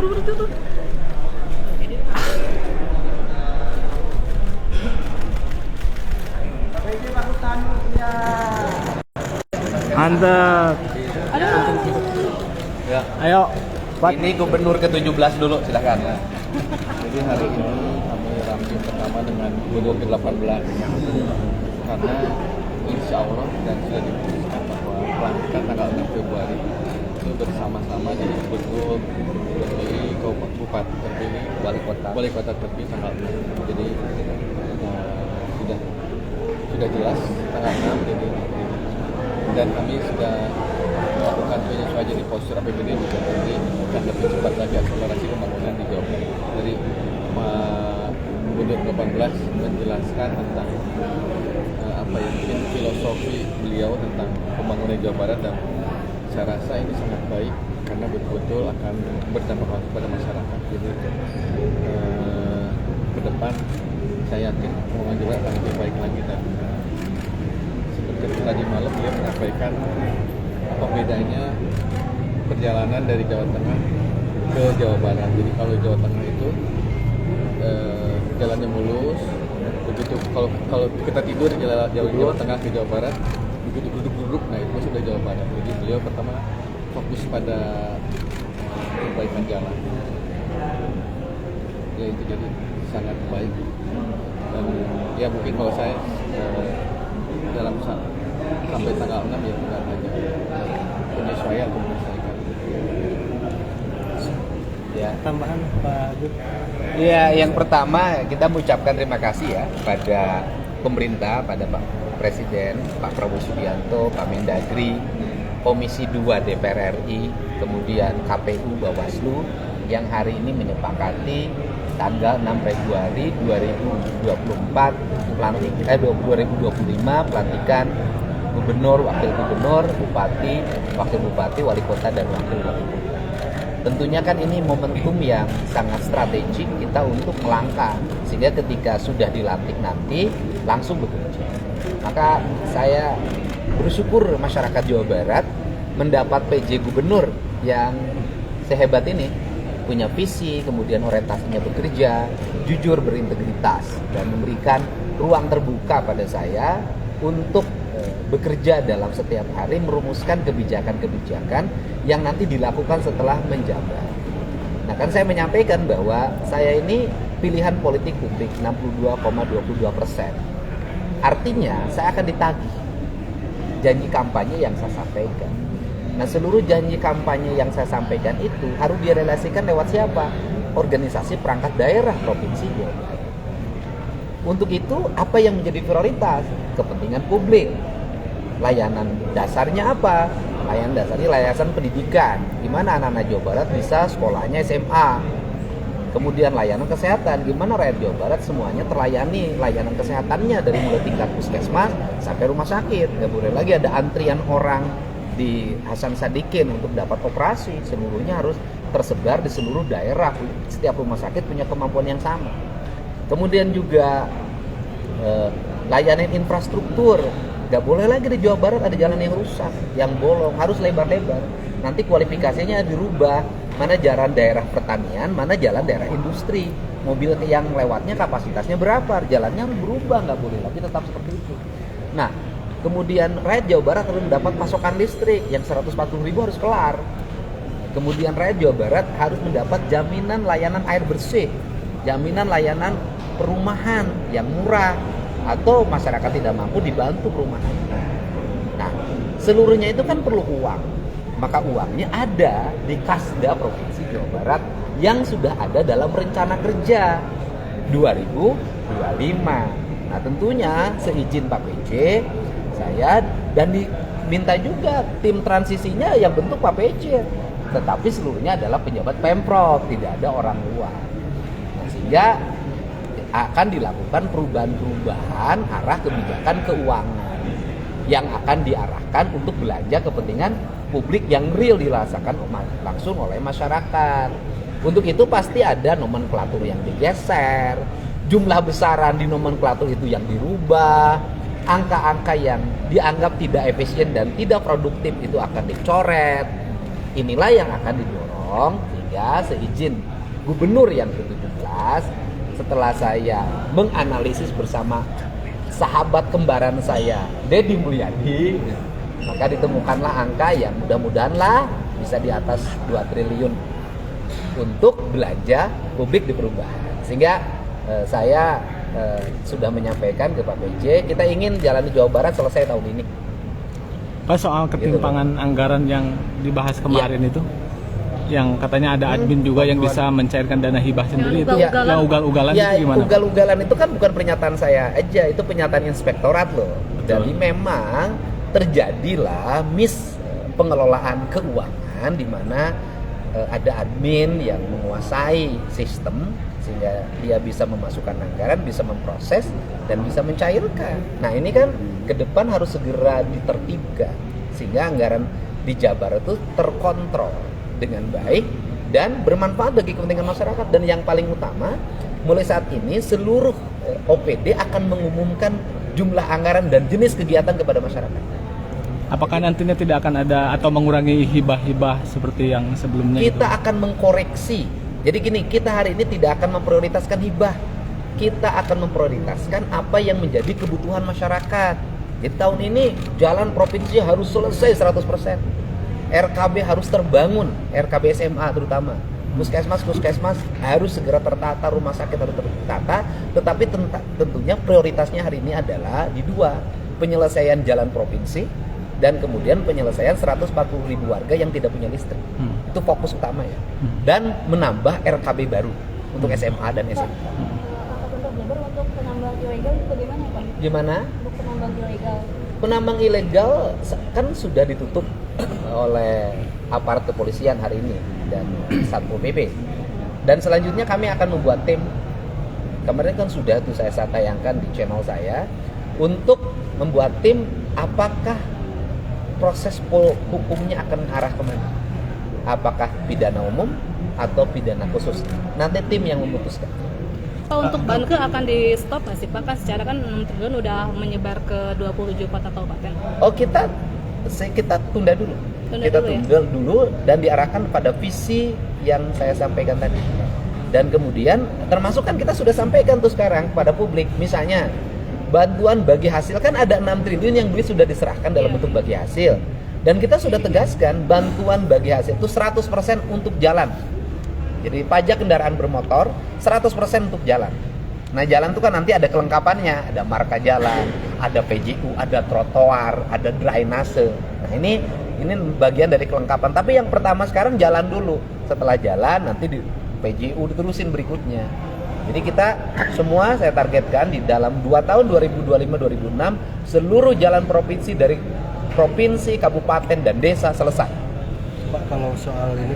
Tuh. Mantap. Ya. Ayo. Pak. Ini gubernur ke-17 dulu, silakan. Jadi hari ini kami rampung pertama dengan gubernur ke-18 karena insya Allah dan sudah diputuskan bahwa pelantikan tanggal 6 Februari itu bersama-sama jadi gubernur terpilih, bupati terpilih, wali kota terpilih tanggal 6. Jadi sudah jelas tanggal 6 jadi dan kami sudah melakukan penyesuaian di postur APBD juga nanti akan lebih cepat lagi akselerasi pembangunan di Jawa Barat. Dari Gubernur 18 menjelaskan tentang mungkin filosofi beliau tentang pembangunan Jawa Barat dan saya rasa ini sangat baik karena betul-betul akan berdampak langsung pada masyarakat. Jadi ke depan saya yakin pembangunan Jawa Barat akan lebih baik lagi dan seperti tadi malam dia menyampaikan apa bedanya perjalanan dari Jawa Tengah ke Jawa Barat. Jadi kalau Jawa Tengah itu jalannya mulus, begitu kalau kita tidur Jawa Tengah ke Jawa Barat, begitu duduk, nah itu sudah Jawa Barat. Jadi beliau pertama fokus pada perbaikan jalan. Ya itu jadi sangat baik. Dan ya mungkin kalau saya dalam sampai tanggal 6 ya bukan hanya penyesuaian untuk menyelesaikan. Ya, tambahan Pak Gus. Ya, yang pertama kita mengucapkan terima kasih ya pada pemerintah, pada Pak Presiden, Pak Prabowo Subianto, Pak Mendagri, Komisi 2 DPR RI, kemudian KPU Bawaslu yang hari ini menyepakati tanggal 6 Februari 2024 2025 pelantikan gubernur, wakil gubernur, bupati, wakil bupati, wali kota dan wakil wali kota. Tentunya kan ini momentum yang sangat strategik kita untuk melangkah sehingga ketika sudah dilantik nanti langsung bekerja. Maka saya bersyukur masyarakat Jawa Barat mendapat PJ gubernur yang sehebat ini, punya visi, kemudian orientasinya bekerja, jujur, berintegritas dan memberikan ruang terbuka pada saya untuk bekerja dalam setiap hari merumuskan kebijakan-kebijakan yang nanti dilakukan setelah menjabat. Nah kan saya menyampaikan bahwa saya ini pilihan politik publik 62,22%. Artinya saya akan ditagih janji kampanye yang saya sampaikan. Nah seluruh janji kampanye yang saya sampaikan itu harus direlasikan lewat siapa? Organisasi perangkat daerah provinsi Jawa Barat. Untuk itu apa yang menjadi prioritas? Kepentingan publik. Layanan dasarnya apa? Layanan dasarnya layanan pendidikan, di mana anak-anak Jawa Barat bisa sekolahnya SMA. Kemudian layanan kesehatan, gimana rakyat Jawa Barat semuanya terlayani layanan kesehatannya dari mulai tingkat puskesmas sampai rumah sakit. Gak boleh lagi ada antrian orang di Hasan Sadikin untuk dapat operasi. Seluruhnya harus tersebar di seluruh daerah. Setiap rumah sakit punya kemampuan yang sama. Kemudian juga layanan infrastruktur. Gak boleh lagi di Jawa Barat ada jalan yang rusak, yang bolong, harus lebar-lebar. Nanti kualifikasinya dirubah, mana jalan daerah pertanian, mana jalan daerah industri. Mobil yang lewatnya kapasitasnya berapa, jalannya harus berubah, gak boleh lagi tetap seperti itu. Nah, kemudian rakyat Jawa Barat harus mendapat pasokan listrik yang 140.000 harus kelar. Kemudian rakyat Jawa Barat harus mendapat jaminan layanan air bersih, jaminan layanan perumahan yang murah, atau masyarakat tidak mampu dibantu perumahan. Nah, seluruhnya itu kan perlu uang. Maka uangnya ada di Kasda Provinsi Jawa Barat yang sudah ada dalam rencana kerja 2025. Nah, tentunya seizin Pak PJ, saya dan diminta juga tim transisinya yang bentuk Pak PJ. Tetapi seluruhnya adalah pejabat Pemprov, tidak ada orang luar. Nah, sehingga akan dilakukan perubahan-perubahan arah kebijakan keuangan yang akan diarahkan untuk belanja kepentingan publik yang real dirasakan langsung oleh masyarakat. Untuk itu pasti ada nomenklatur yang digeser, jumlah besaran di nomenklatur itu yang dirubah, angka-angka yang dianggap tidak efisien dan tidak produktif itu akan dicoret. Inilah yang akan didorong sehingga saya seizin gubernur yang ke-17, setelah saya menganalisis bersama sahabat kembaran saya Deddy Mulyadi, maka ditemukanlah angka yang mudah-mudahanlah bisa di atas 2 triliun untuk belanja publik di perubahan. Sehingga saya sudah menyampaikan ke Pak PJ, kita ingin jalan di Jawa Barat selesai tahun ini. Pak, soal ketimpangan anggaran yang dibahas kemarin itu, yang katanya ada admin juga yang bisa mencairkan dana hibah sendiri, itu yang ugal-ugalan Ya, itu gimana? ugal-ugalan itu kan bukan pernyataan saya aja, itu pernyataan inspektorat loh. Jadi memang terjadilah pengelolaan keuangan di mana ada admin yang menguasai sistem sehingga dia bisa memasukkan anggaran, bisa memproses dan bisa mencairkan. Nah, ini kan ke depan harus segera ditertibkan sehingga anggaran di Jabar itu terkontrol dengan baik dan bermanfaat bagi kepentingan masyarakat. Dan yang paling utama, mulai saat ini seluruh OPD akan mengumumkan jumlah anggaran dan jenis kegiatan kepada masyarakat. Apakah nantinya tidak akan ada atau mengurangi hibah-hibah seperti yang sebelumnya? Kita akan mengkoreksi. Jadi gini, kita hari ini tidak akan memprioritaskan hibah. Kita akan memprioritaskan apa yang menjadi kebutuhan masyarakat. Jadi tahun ini jalan provinsi harus selesai 100%. RKB harus terbangun, RKB SMA terutama. Puskesmas harus segera tertata, rumah sakit harus tertata. Tetapi tentunya prioritasnya hari ini adalah di dua, penyelesaian jalan provinsi dan kemudian penyelesaian 140.000 warga yang tidak punya listrik. Itu fokus utama ya. Dan menambah RKB baru untuk SMA dan SMP. Untuk Jabar, untuk penambang ilegal itu bagaimana Pak? Gimana? Untuk penambang ilegal. Penambang ilegal kan sudah ditutup oleh aparat kepolisian hari ini dan Satpol PP. Dan selanjutnya kami akan membuat tim. Kemarin kan sudah tuh saya tayangkan di channel saya untuk membuat tim apakah proses hukumnya akan arah kemana? Apakah pidana umum atau pidana khusus? Nanti tim yang memutuskan. Pak, untuk Banke akan di stop nggak sih Pak? Kan secara kan 6 triliun udah menyebar ke 27 kota kabupaten. Oh, kita tunda dulu. Kita tunda dulu dan diarahkan pada visi yang saya sampaikan tadi. Dan kemudian termasuk kan kita sudah sampaikan tuh sekarang pada publik, misalnya bantuan bagi hasil kan ada 6 triliun yang duit sudah diserahkan dalam bentuk bagi hasil. Dan kita sudah tegaskan bantuan bagi hasil itu 100% untuk jalan. Jadi pajak kendaraan bermotor 100% untuk jalan. Nah, jalan itu kan nanti ada kelengkapannya, ada marka jalan, ada PJU, ada trotoar, ada drainase. Nah, ini bagian dari kelengkapan. Tapi yang pertama sekarang jalan dulu. Setelah jalan nanti di PJU diterusin berikutnya. Jadi kita semua saya targetkan di dalam 2 tahun 2025-2026 seluruh jalan provinsi dari provinsi, kabupaten dan desa selesai. Pak, kalau soal ini